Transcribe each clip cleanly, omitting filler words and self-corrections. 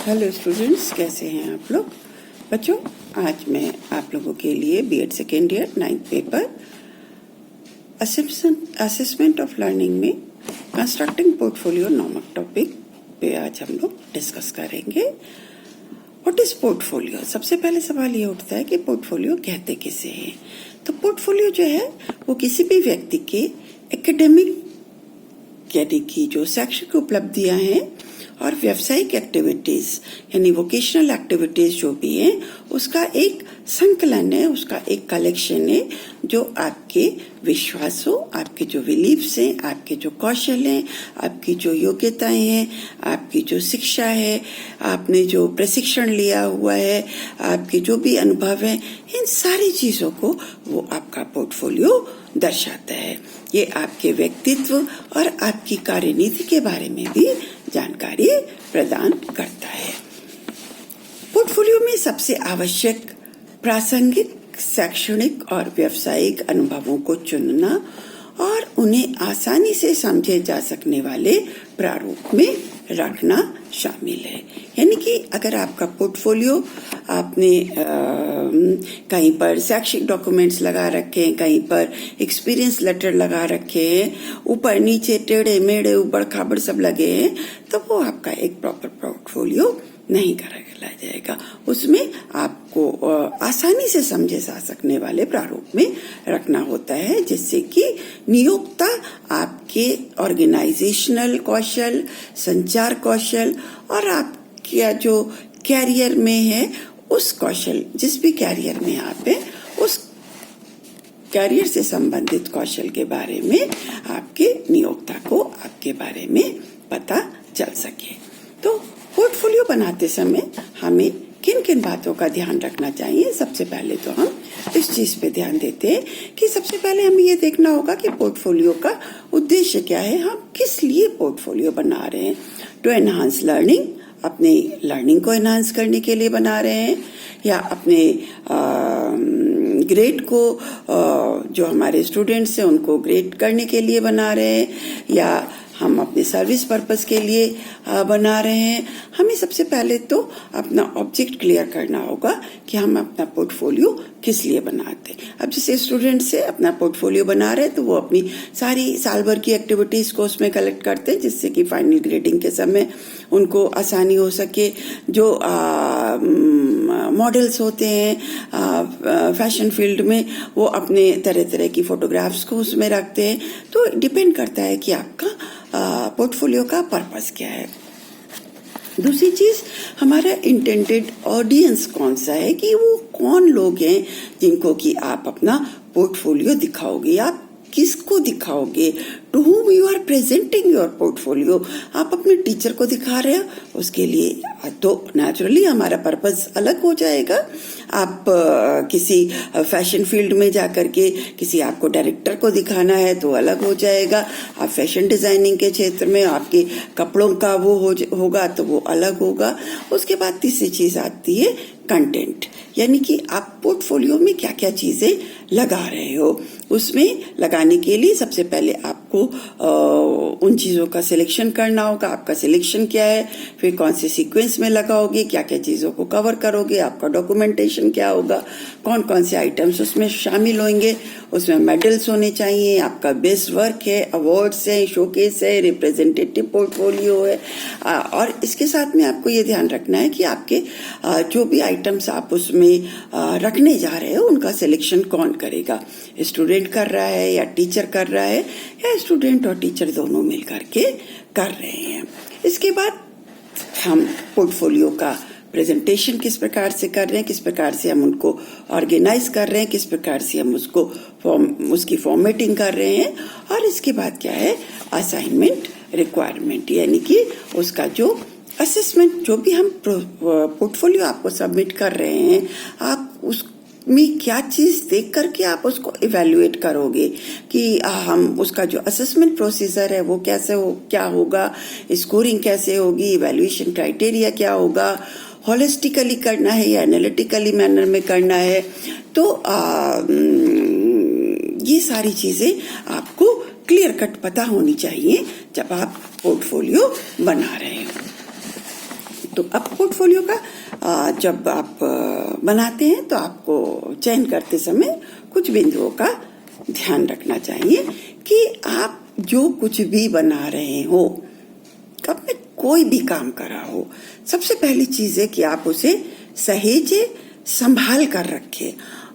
Hello students, कैसे हैं आप लोग? बच्चों, आज मैं आप लोगों के लिए BEd second year 9th paper assessment of learning में कंस्ट्रक्टिंग पोर्टफोलियो नामक टॉपिक पे आज हम लोग डिस्कस करेंगे। What is portfolio? सबसे पहले सवाल ये उठता है कि पोर्टफोलियो कहते किसे हैं। तो पोर्टफोलियो जो है वो किसी भी व्यक्ति के एकेडमिक यानी कि जो शैक्षिक उपलब्धियां हैं और व्यावसायिक एक्टिविटीज यानी वोकेशनल एक्टिविटीज जो भी हैं उसका एक संकलन है, उसका एक कलेक्शन है जो आपके विश्वासों, आपके जो बिलीव्स हैं, आपके जो कौशल हैं, आपकी जो योग्यताएं हैं, आपकी जो शिक्षा है, आपने जो प्रशिक्षण लिया हुआ है, आपके जो भी अनुभव है, इन सारी चीजों को वो आपका पोर्टफोलियो दर्शाता है। ये आपके व्यक्तित्व और आपकी कार्यनीति के बारे में भी जानकारी प्रदान करता है। पोर्टफोलियो में सबसे आवश्यक प्रासंगिक शैक्षणिक और व्यावसायिक अनुभवों को चुनना और उन्हें आसानी से समझे जा सकने वाले प्रारूप में रखना शामिल है। यानी कि अगर आपका पोर्टफोलियो आपने कहीं पर शैक्षिक डॉक्यूमेंट्स लगा रखे हैं, कहीं पर एक्सपीरियंस लेटर लगा रखे हैं, ऊपर नीचे टेढ़े मेढ़े ऊबड़ खाबड़ सब लगे हैं, तो वो आपका एक प्रॉपर पोर्टफोलियो नहीं कहला जाएगा। उसमें आपको आसानी से समझे जा सकने वाले प्रारूप में रखना होता है, जिससे कि नियोक्ता आपके ऑर्गेनाइजेशनल कौशल, संचार कौशल और आपका जो कैरियर में है उस कौशल, जिस भी कैरियर में आप हैं उस कैरियर से संबंधित कौशल के बारे में आपके नियोक्ता को आपके बारे में पता चल सके। तो पोर्टफोलियो बनाते समय हमें किन किन बातों का ध्यान रखना चाहिए? सबसे पहले तो हम इस चीज पे ध्यान देते हैं कि सबसे पहले हमें ये देखना होगा कि पोर्टफोलियो का उद्देश्य क्या है, हम किस लिए पोर्टफोलियो बना रहे हैं। टू एनहांस लर्निंग, अपने लर्निंग को एनहांस करने के लिए बना रहे हैं, या अपने ग्रेड को जो हमारे स्टूडेंट्स हैं उनको ग्रेड करने के लिए बना रहे हैं, या हम अपने सर्विस पर्पस के लिए बना रहे हैं। हमें सबसे पहले तो अपना ऑब्जेक्ट क्लियर करना होगा कि हम अपना पोर्टफोलियो किस लिए बनाते हैं। अब जैसे स्टूडेंट से अपना पोर्टफोलियो बना रहे हैं तो वो अपनी सारी साल भर की एक्टिविटीज को उसमें कलेक्ट करते हैं, जिससे कि फाइनल ग्रेडिंग के समय उनको आसानी हो सके। जो मॉडल्स होते हैं फैशन फील्ड में, वो अपने तरह तरह की फोटोग्राफ्स को उसमें रखते हैं। तो डिपेंड करता है कि आपका पोर्टफोलियो का पर्पस क्या है। दूसरी चीज, हमारा इंटेंडेड ऑडियंस कौन सा है, कि वो कौन लोग हैं जिनको कि आप अपना पोर्टफोलियो दिखाओगे, आप किसको दिखाओगे, to whom you are presenting your portfolio। आप अपने टीचर को दिखा रहे हो, उसके लिए तो नेचुरली हमारा पर्पस अलग हो जाएगा। आप किसी फैशन फील्ड में जाकर के किसी आपको डायरेक्टर को दिखाना है तो अलग हो जाएगा। आप फैशन डिजाइनिंग के क्षेत्र में आपके कपड़ों का वो होगा तो वो अलग होगा। उसके बाद तीसरी चीज आती है कंटेंट, यानी कि आप पोर्टफोलियो में क्या क्या चीजें लगा रहे हो। उसमें लगाने के लिए सबसे पहले आपको उन चीजों का सिलेक्शन करना होगा। आपका सिलेक्शन क्या है, फिर कौन से सीक्वेंस में लगाओगे, क्या क्या चीजों को कवर करोगे, आपका डॉक्यूमेंटेशन क्या होगा, कौन कौन से आइटम्स उसमें शामिल होंगे। उसमें मेडल्स होने चाहिए, आपका बेस्ट वर्क है, अवार्ड्स है, शोकेस है, रिप्रेजेंटेटिव पोर्टफोलियो है। और इसके साथ में आपको ये ध्यान रखना है कि आपके जो भी आइटम्स आप उसमें रखने जा रहे हो उनका सिलेक्शन कौन करेगा। स्टूडेंट कर रहा है या टीचर कर रहा है, या स्टूडेंट और टीचर दोनों मिल करके कर रहे हैं। इसके बाद हम पोर्टफोलियो का प्रेजेंटेशन किस प्रकार से कर रहे हैं, किस प्रकार से हम उनको ऑर्गेनाइज कर रहे हैं, किस प्रकार से हम उसकी फॉर्मेटिंग कर रहे हैं। और इसके बाद क्या है, असाइनमेंट रिक्वायरमेंट, यानी कि उसका जो असेसमेंट, जो भी हम पोर्टफोलियो आपको सबमिट कर रहे हैं, आप उसमें क्या चीज देख करके आप उसको इवेल्युएट करोगे कि हम उसका जो असेसमेंट प्रोसीजर है वो क्या होगा, स्कोरिंग कैसे होगी, इवेल्युएशन क्राइटेरिया क्या होगा, होलिस्टिकली करना है या एनालिटिकली मैनर में करना है। तो ये सारी चीजें आपको क्लियर कट पता होनी चाहिए जब आप पोर्टफोलियो बना रहे हो। तो अब पोर्टफोलियो का जब आप बनाते हैं तो आपको चयन करते समय कुछ बिंदुओं का ध्यान रखना चाहिए कि आप जो कुछ भी बना रहे हो, कब में कोई भी काम कर रहा हो, सबसे पहली चीज है कि आप उसे सहेजे, संभाल कर रखें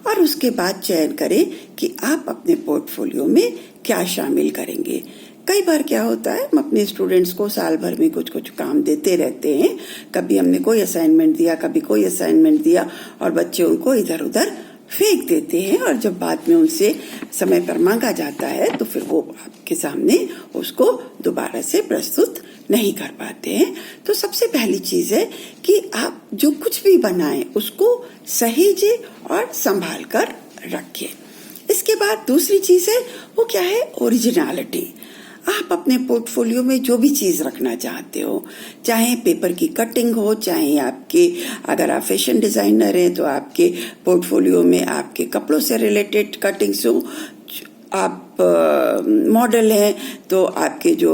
और उसके बाद चयन करें कि आप अपने पोर्टफोलियो में क्या शामिल करेंगे। कई बार क्या होता है, हम अपने स्टूडेंट्स को साल भर में कुछ कुछ काम देते रहते हैं। कभी हमने कोई असाइनमेंट दिया, कभी कोई असाइनमेंट दिया और बच्चे उनको इधर उधर फेंक देते हैं और जब बाद में उनसे समय पर मांगा जाता है तो फिर वो आपके सामने उसको दोबारा से प्रस्तुत नहीं कर पाते हैं। तो सबसे पहली चीज है कि आप जो कुछ भी बनाएं उसको सहेजे और संभाल कर रखें। इसके बाद दूसरी चीज है वो क्या है, ओरिजिनलिटी। आप अपने पोर्टफोलियो में जो भी चीज रखना चाहते हो, चाहे पेपर की कटिंग हो, चाहे आपके अगर आप फैशन डिजाइनर हैं तो आपके पोर्टफोलियो में आपके कपड़ों से रिलेटेड कटिंग्स हो, आप मॉडल हैं तो आपके जो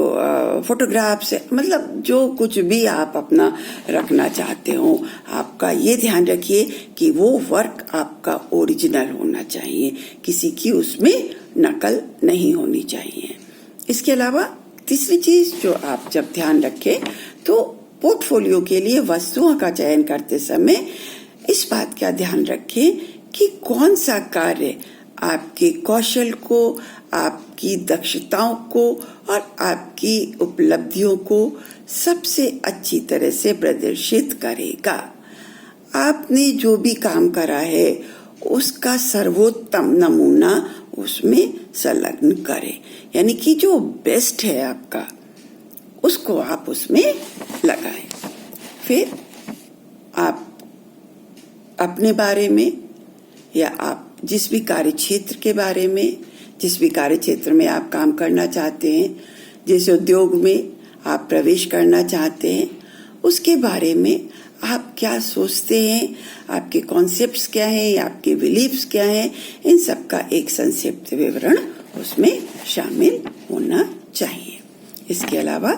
फोटोग्राफ्स है, मतलब जो कुछ भी आप अपना रखना चाहते हो, आपका ये ध्यान रखिए कि वो वर्क आपका ओरिजिनल होना चाहिए, किसी की उसमें नकल नहीं होनी चाहिए। इसके अलावा तीसरी चीज जो आप जब ध्यान रखें तो पोर्टफोलियो के लिए वस्तुओं का चयन करते समय इस बात का ध्यान रखें कि कौन सा कार्य आपके कौशल को, आपकी दक्षताओं को और आपकी उपलब्धियों को सबसे अच्छी तरह से प्रदर्शित करेगा। आपने जो भी काम करा है उसका सर्वोत्तम नमूना उसमें संलग्न करें, यानी कि जो बेस्ट है आपका उसको आप उसमें लगाएं। फिर आप अपने बारे में या आप जिस भी कार्य क्षेत्र के बारे में, जिस भी कार्य क्षेत्र में आप काम करना चाहते हैं, जिस उद्योग में आप प्रवेश करना चाहते हैं, उसके बारे में आप क्या सोचते हैं, आपके कॉन्सेप्ट्स क्या हैं, आपके बिलीफ्स क्या हैं, इन सब का एक संक्षिप्त विवरण उसमें शामिल होना चाहिए। इसके अलावा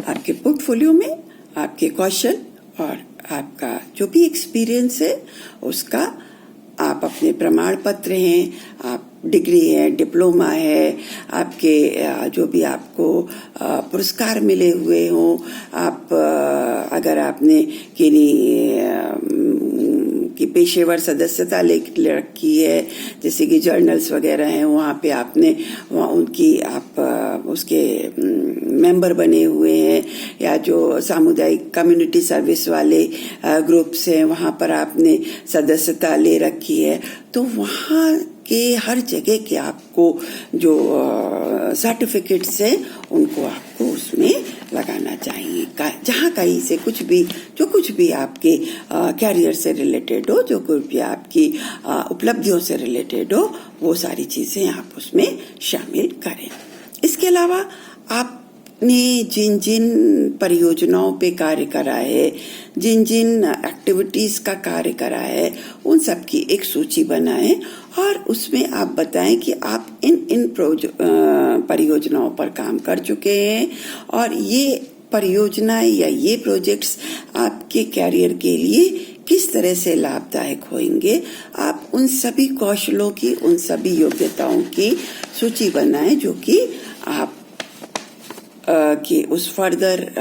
आपके पोर्टफोलियो में आपके कौशल और आपका जो भी एक्सपीरियंस है उसका आप अपने प्रमाण पत्र हैं, आप डिग्री है, डिप्लोमा है, आपके जो भी आपको पुरस्कार मिले हुए हों, आप अगर आपने की पेशेवर सदस्यता ले रखी है, जैसे कि जर्नल्स वगैरह हैं, वहाँ पे आपने उनकी आप उसके मेंबर बने हुए हैं, या जो सामुदायिक कम्युनिटी सर्विस वाले ग्रुप्स हैं वहाँ पर आपने सदस्यता ले रखी है, तो वहाँ के हर जगह के आपको जो सर्टिफिकेट्स हैं उनको आपको उसमें लगाना चाहिए। जहाँ कहीं से जो कुछ भी आपके कैरियर से रिलेटेड हो, जो कुछ भी आपकी उपलब्धियों से रिलेटेड हो, वो सारी चीजें आप उसमें शामिल करें। इसके अलावा आपने जिन जिन परियोजनाओं पे कार्य करा है, जिन जिन एक्टिविटीज का कार्य करा है, उन सब की एक सूची बनाएं और उसमें आप बताएं कि आप इन परियोजनाओं पर काम कर चुके हैं और ये परियोजनाएं या ये प्रोजेक्ट्स आपके कैरियर के लिए किस तरह से लाभदायक होंगे। आप उन सभी कौशलों की, उन सभी योग्यताओं की सूची बनाएं जो कि आप कि उस फर्दर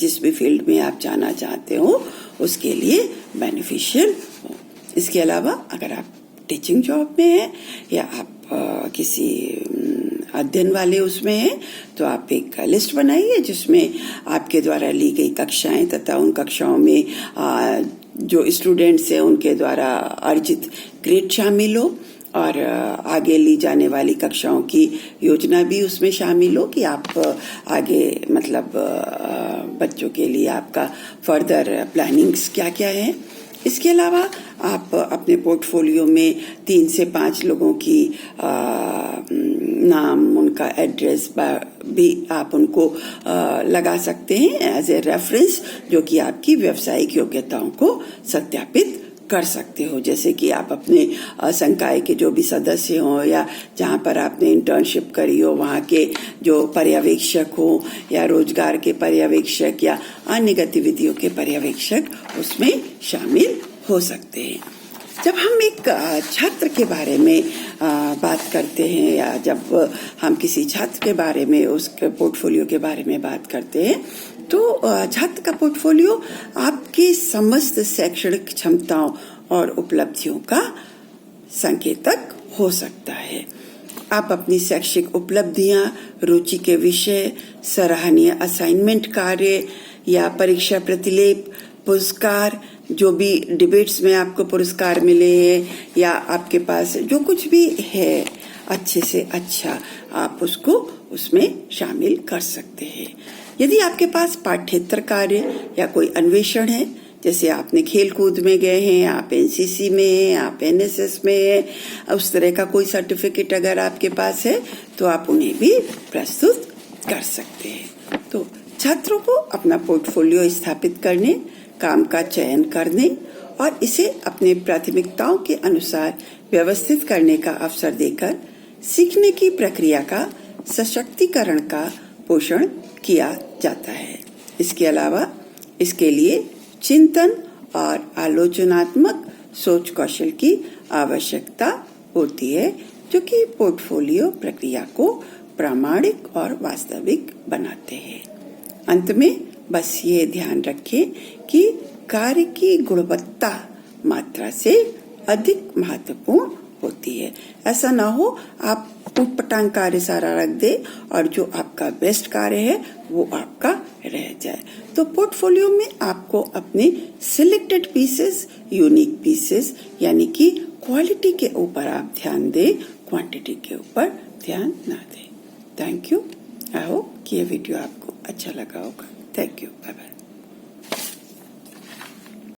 जिस भी फील्ड में आप जाना चाहते हो उसके लिए बेनिफिशियल हो। इसके अलावा अगर आप टीचिंग जॉब में हैं या आप किसी अध्ययन वाले उसमें हैं तो आप एक लिस्ट बनाइए जिसमें आपके द्वारा ली गई कक्षाएं तथा उन कक्षाओं में जो स्टूडेंट्स हैं उनके द्वारा अर्जित ग्रेड शामिल हो और आगे ली जाने वाली कक्षाओं की योजना भी उसमें शामिल हो कि आप आगे मतलब बच्चों के लिए आपका फर्दर प्लानिंग्स क्या क्या है। इसके अलावा आप अपने पोर्टफोलियो में 3 से 5 लोगों की नाम, उनका एड्रेस भी आप उनको लगा सकते हैं एज ए रेफरेंस, जो कि आपकी व्यावसायिक योग्यताओं को सत्यापित कर सकते हो, जैसे कि आप अपने संकाय के जो भी सदस्य हो या जहाँ पर आपने इंटर्नशिप करी हो वहाँ के जो पर्यवेक्षक हो या रोजगार के पर्यवेक्षक या अन्य गतिविधियों के पर्यवेक्षक उसमें शामिल हो सकते हैं। जब हम एक छात्र के बारे में बात करते हैं या जब हम किसी छात्र के बारे में उसके पोर्टफोलियो के बारे में बात करते हैं तो छात्र का पोर्टफोलियो आपकी समस्त शैक्षणिक क्षमताओं और उपलब्धियों का संकेतक हो सकता है। आप अपनी शैक्षिक उपलब्धियां, रुचि के विषय, सराहनीय असाइनमेंट कार्य या परीक्षा प्रतिलेप, पुरस्कार, जो भी डिबेट्स में आपको पुरस्कार मिले हैं या आपके पास जो कुछ भी है अच्छे से अच्छा, आप उसको उसमें शामिल कर सकते हैं। यदि आपके पास पाठ्येतर कार्य या कोई अन्वेषण है, जैसे आपने खेल कूद में गए हैं, आप एनसीसी में हैं, आप एनएसएस में हैं, उस तरह का कोई सर्टिफिकेट अगर आपके पास है तो आप उन्हें भी प्रस्तुत कर सकते हैं। तो छात्रों को अपना पोर्टफोलियो स्थापित करने, काम का चयन करने और इसे अपने प्राथमिकताओं के अनुसार व्यवस्थित करने का अवसर देकर सीखने की प्रक्रिया का सशक्तिकरण का पोषण किया जाता है। इसके अलावा इसके लिए चिंतन और आलोचनात्मक सोच कौशल की आवश्यकता होती है, जो कि पोर्टफोलियो प्रक्रिया को प्रामाणिक और वास्तविक बनाते हैं। अंत में बस ये ध्यान रखें कि कार्य की गुणवत्ता मात्रा से अधिक महत्वपूर्ण होती है। ऐसा ना हो आप उटपटांग कार्य सारा रख दे और जो आपका बेस्ट कार्य है वो आपका रह जाए। तो पोर्टफोलियो में आपको अपने सिलेक्टेड पीसेस, यूनिक पीसेस यानी कि क्वालिटी के ऊपर आप ध्यान दें, क्वांटिटी के ऊपर ध्यान ना दें। Thank you. आई होप कि ये वीडियो आपको अच्छा लगा होगा। Thank you. Bye bye.